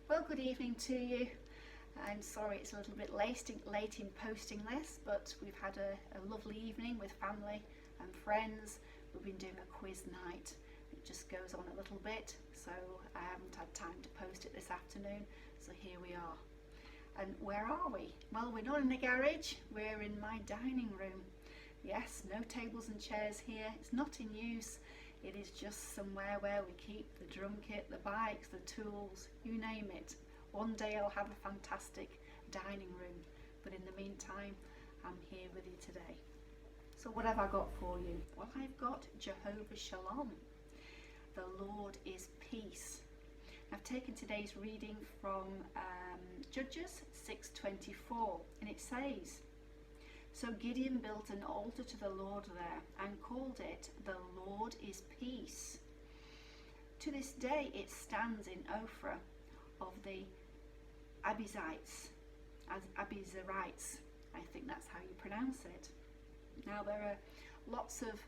Well, good evening to you. I'm sorry it's a little bit late in posting this, but we've had a lovely evening with family and friends. We've been doing a quiz night. It just goes on a little bit, so I haven't had time to post it this afternoon, so here we are. And where are we? Well, we're not in the garage, we're in my dining room. Yes, no tables and chairs here, it's not in use. It is just somewhere where we keep the drum kit, the bikes, the tools, you name it. One day I'll have a fantastic dining room, but in the meantime, I'm here with you today. So what have I got for you? Well, I've got Jehovah-Shalom. The Lord is peace. I've taken today's reading from Judges 6:24, and it says, "So Gideon built an altar to the Lord there and called it, 'The Lord is Peace.' To this day it stands in Ophrah of the Abizarites, I think that's how you pronounce it." Now there are lots of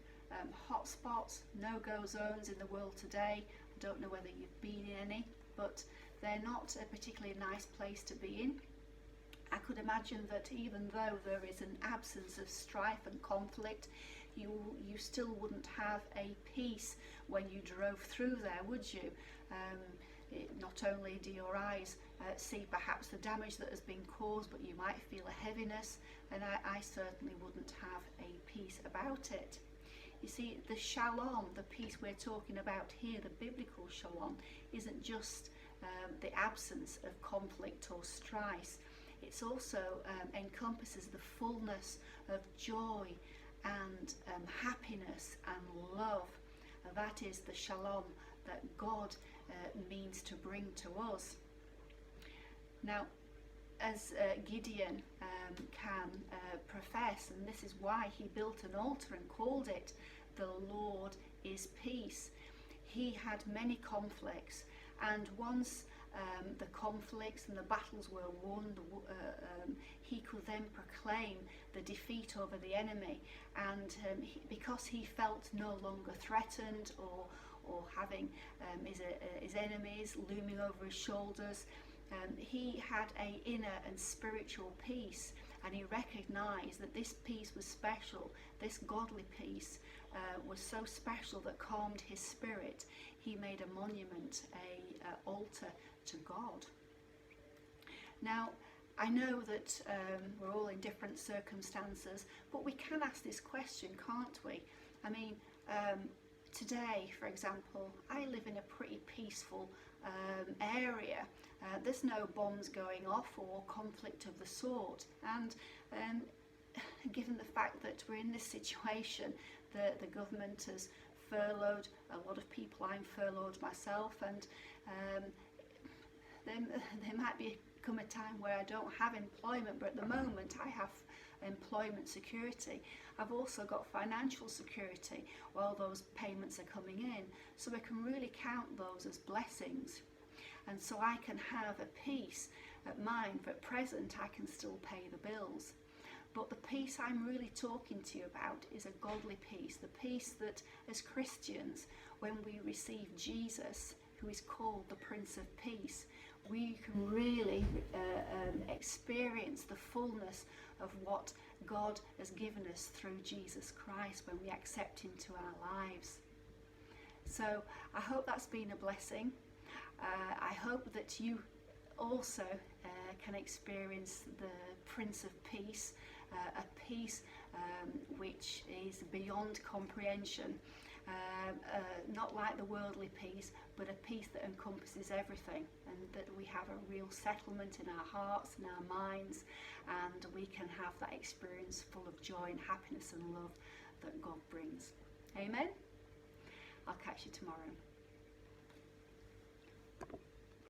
hot spots, no-go zones in the world today. I don't know whether you've been in any, but they're not a particularly nice place to be in. I could imagine that even though there is an absence of strife and conflict, you still wouldn't have a peace when you drove through there, would you? Not only do your eyes see perhaps the damage that has been caused, but you might feel a heaviness, and I certainly wouldn't have a peace about it. You see, the shalom, the peace we're talking about here, the biblical shalom, isn't just the absence of conflict or strife. It also encompasses the fullness of joy and happiness and love. That is the shalom that God means to bring to us. Now, as Gideon can profess, and this is why he built an altar and called it, "The Lord is Peace." He had many conflicts, and once the conflicts and the battles were won, he could then proclaim the defeat over the enemy, and because he felt no longer threatened or having his enemies looming over his shoulders, he had an inner and spiritual peace, and he recognized that this peace was special. This godly peace was so special that calmed his spirit. He made a monument, an altar to God. Now, I know that we're all in different circumstances, but we can ask this question, can't we? I mean, today, for example, I live in a pretty peaceful area. There's no bombs going off or conflict of the sort, and given the fact that we're in this situation, the government has furloughed a lot of people. I'm furloughed myself, and there might come a time where I don't have employment, but at the moment I have employment security. I've also got financial security while those payments are coming in, so I can really count those as blessings, and so I can have a peace at mind. For at present I can still pay the bills, but the peace I'm really talking to you about is a godly peace, the peace that as Christians, when we receive Jesus, who is called the Prince of Peace, we can really experience the fullness of what God has given us through Jesus Christ when we accept him to our lives. So I hope that's been a blessing. I hope that you also can experience the Prince of Peace, a peace which is beyond comprehension. Not like the worldly peace, but a peace that encompasses everything, and that we have a real settlement in our hearts and our minds, and we can have that experience full of joy and happiness and love that God brings. Amen. I'll catch you tomorrow.